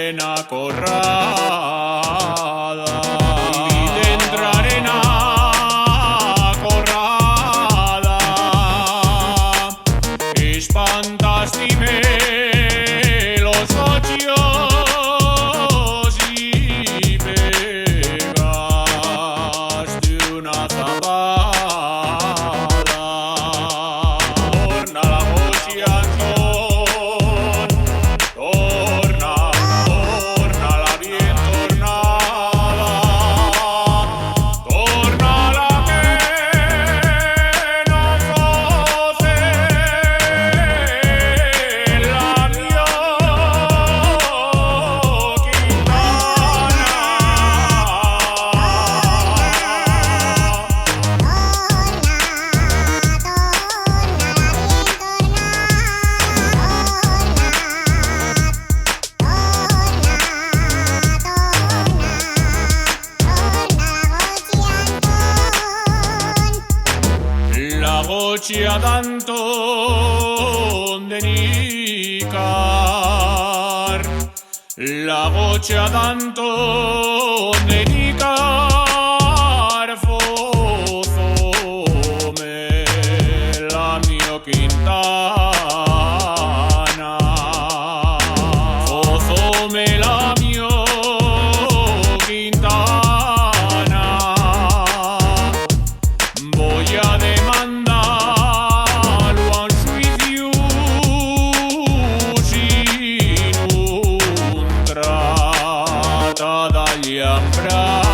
arena corrada y dentro arena corrada espantas dime los ocios y pegas de una zapada. Torna la boxiación, torna la bien tornada, torna la que no coce la mio Quintana. La goccia d'Anton de Nícar, la goccia d'Anton de Nícar, fozome la mio Quintana, fozome la mio Quintana. Voy a demandarlo a un juicio sin un trata de llambrar.